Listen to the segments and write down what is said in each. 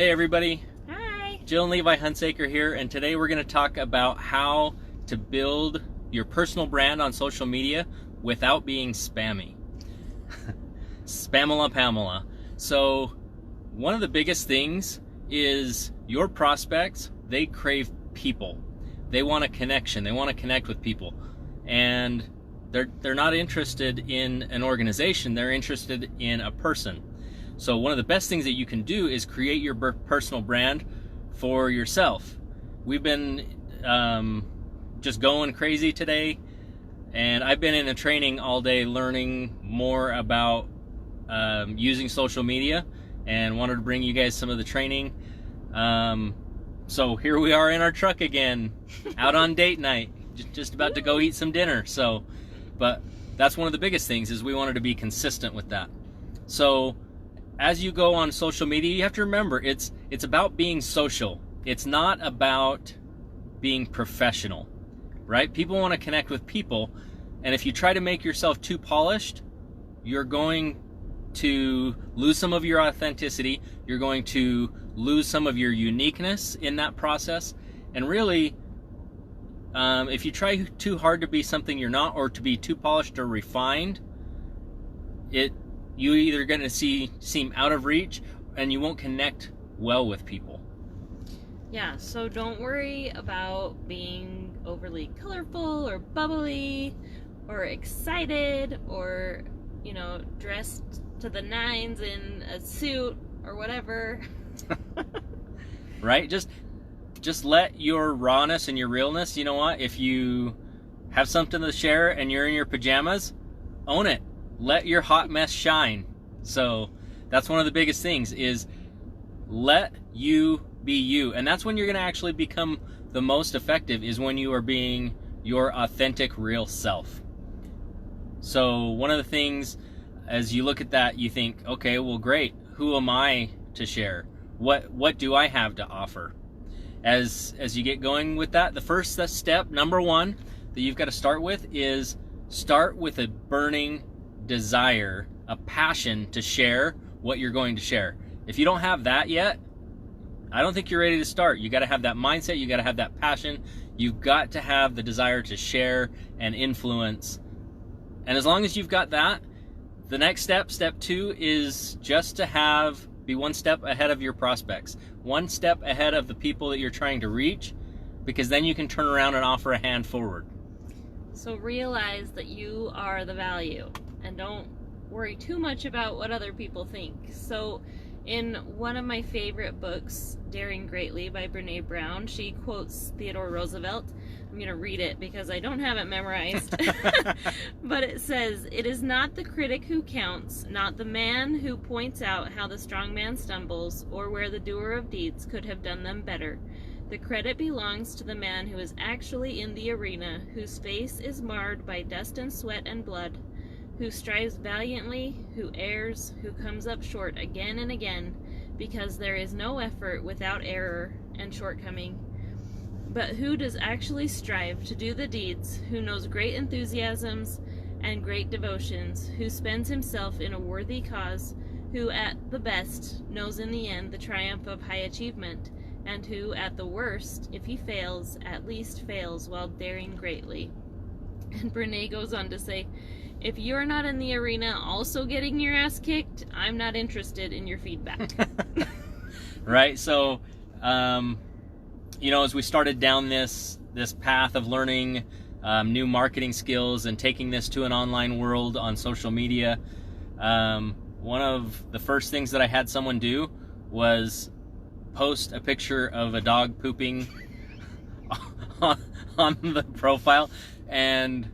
Hey everybody, Hi. Jill and Levi Hunsaker here, and today we're going to talk about how to build your personal brand on social media without being spammy. Spamela Pamela. So one of the biggest things is your prospects, they crave people. They want a connection. They want to connect with people. And they're not interested in an organization. They're interested in a person. So one of the best things that you can do is create your personal brand for yourself. We've been just going crazy today, and I've been in a training all day learning more about using social media, and wanted to bring you guys some of the training. So here we are in our truck again, out on date night, just about to go eat some dinner. So, but that's one of the biggest things, is we wanted to be consistent with that. So as you go on social media, you have to remember it's about being social. It's not about being professional, right? People want to connect with people, and if you try to make yourself too polished, you're going to lose some of your authenticity. You're going to lose some of your uniqueness in that process. And really, if you try too hard to be something you're not, or to be too polished or refined, you're either going to seem out of reach, and you won't connect well with people. Yeah, so don't worry about being overly colorful or bubbly or excited or, dressed to the nines in a suit or whatever. Right? Just let your rawness and your realness, you know what? If you have something to share and you're in your pajamas, own it. Let your hot mess shine. So that's one of the biggest things, is let you be you. And that's when you're going to actually become the most effective, is when you are being your authentic, real self. So one of the things, as you look at that, you think, okay, well, great. Who am I to share? What do I have to offer? As you get going with that, the first step, number one, that you've got to start with, is start with a burning desire, a passion to share what you're going to share. If you don't have that yet, I don't think you're ready to start. You got to have that mindset. You got to have that passion. You've got to have the desire to share and influence. And as long as you've got that, the next step, step two, is just to be one step ahead of your prospects, one step ahead of the people that you're trying to reach, because then you can turn around and offer a hand forward. So realize that you are the value, and don't worry too much about what other people think. So in one of my favorite books, Daring Greatly by Brene Brown, she quotes Theodore Roosevelt. I'm going to read it because I don't have it memorized. But it says, "It is not the critic who counts, not the man who points out how the strong man stumbles, or where the doer of deeds could have done them better. The credit belongs to the man who is actually in the arena, whose face is marred by dust and sweat and blood, who strives valiantly, who errs, who comes up short again and again, because there is no effort without error and shortcoming, but who does actually strive to do the deeds, who knows great enthusiasms and great devotions, who spends himself in a worthy cause, who at the best knows in the end the triumph of high achievement, and who at the worst, if he fails, at least fails while daring greatly." And Brene goes on to say, "If you're not in the arena also getting your ass kicked, I'm not interested in your feedback." Right? So, as we started down this path of learning new marketing skills and taking this to an online world on social media, one of the first things that I had someone do was post a picture of a dog pooping on the profile. And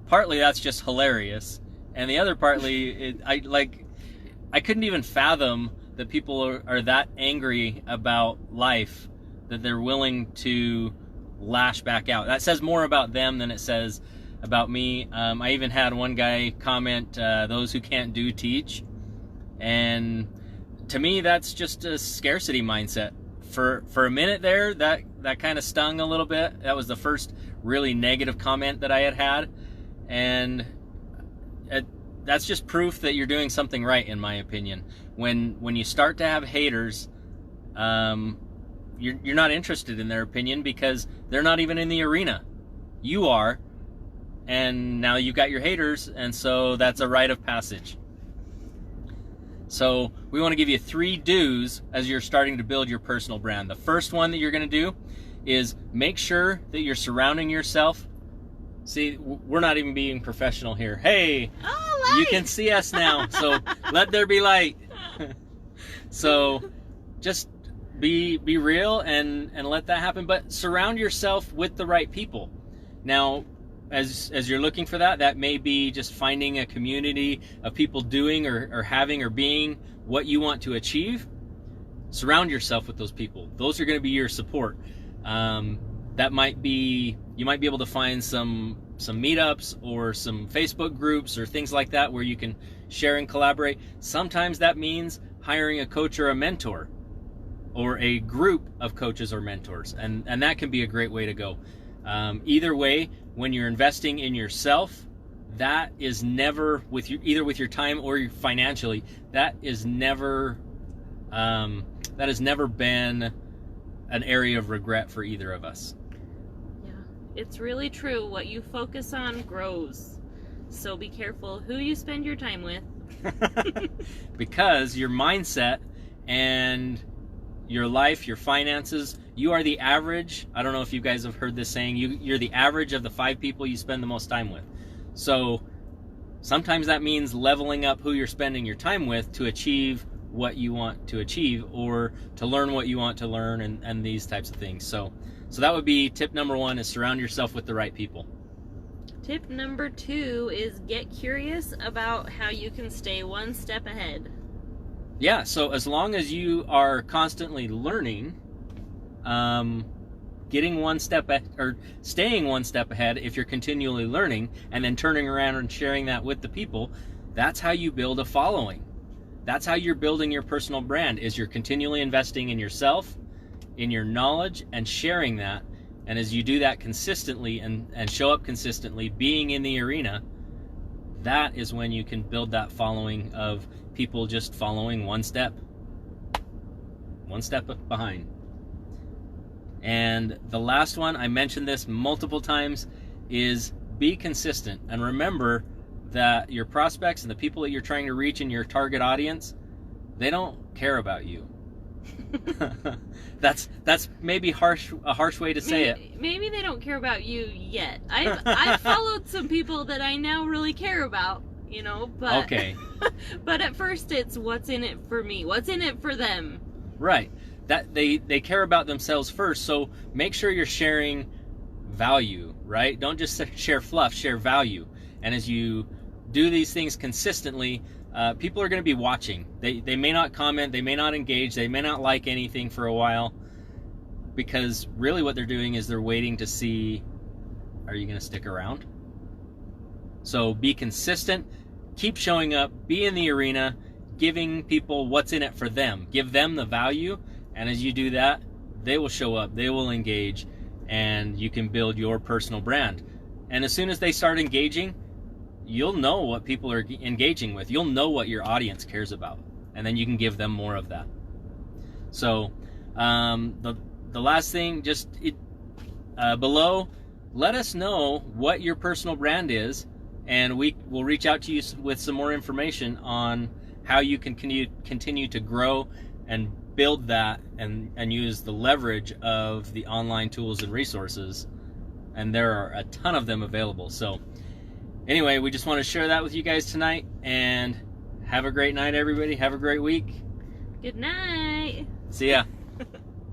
partly that's just hilarious, and the other partly, I couldn't even fathom that people are that angry about life that they're willing to lash back out. That says more about them than it says about me. I even had one guy comment, "Those who can't do, teach." And to me, that's just a scarcity mindset. For a minute there, that kind of stung a little bit. That was the first really negative comment that I had. And that's just proof that you're doing something right, in my opinion. When you start to have haters, you're not interested in their opinion because they're not even in the arena. You are, and now you've got your haters, and so that's a rite of passage. So we want to give you 3 do's as you're starting to build your personal brand. The first one that you're going to do is make sure that you're surrounding yourself. See, we're not even being professional here. Hey, oh, you can see us now, so let there be light. So just be real and let that happen, but surround yourself with the right people. Now, as you're looking for that, that may be just finding a community of people doing or having or being what you want to achieve. Surround yourself with those people. Those are going to be your support. That might be, you might be able to find some meetups or some Facebook groups or things like that where you can share and collaborate. Sometimes that means hiring a coach or a mentor or a group of coaches or mentors, and that can be a great way to go. Either way, when you're investing in yourself, that is never with you, either with your time or financially, that has never been an area of regret for either of us. Yeah, it's really true. What you focus on grows. So be careful who you spend your time with. Because your mindset and your life, your finances, you are the average. I don't know if you guys have heard this saying, you're the average of the 5 people you spend the most time with. So sometimes that means leveling up who you're spending your time with to achieve what you want to achieve or to learn what you want to learn, and these types of things. So that would be tip number 1, is surround yourself with the right people. Tip number 2 is get curious about how you can stay one step ahead. Yeah, so as long as you are constantly learning, getting one step or staying one step ahead, if you're continually learning and then turning around and sharing that with the people, that's how you build a following. That's how you're building your personal brand, is you're continually investing in yourself, in your knowledge, and sharing that. And as you do that consistently and show up consistently, being in the arena, that is when you can build that following of people just following one step behind. And the last one, I mentioned this multiple times, is be consistent. And remember that your prospects and the people that you're trying to reach in your target audience, they don't care about you. That's maybe a harsh way to say it. Maybe they don't care about you yet. I've followed some people that I now really care about, but okay. But at first it's what's in it for me, what's in it for them. Right. That they care about themselves first. So make sure you're sharing value, right? Don't just share fluff, share value. And as you do these things consistently, people are going to be watching. They may not comment, they may not engage, they may not like anything for a while, because really what they're doing is they're waiting to see, are you going to stick around? So be consistent, keep showing up, be in the arena, giving people what's in it for them. Give them the value, and as you do that, they will show up, they will engage, and you can build your personal brand. And as soon as they start engaging, you'll know what people are engaging with. You'll know what your audience cares about, and then you can give them more of that. So the last thing, just below, let us know what your personal brand is, and we will reach out to you with some more information on how you can continue to grow and build that and use the leverage of the online tools and resources. And there are a ton of them available. So anyway, we just want to share that with you guys tonight, and have a great night, everybody. Have a great week. Good night. See ya.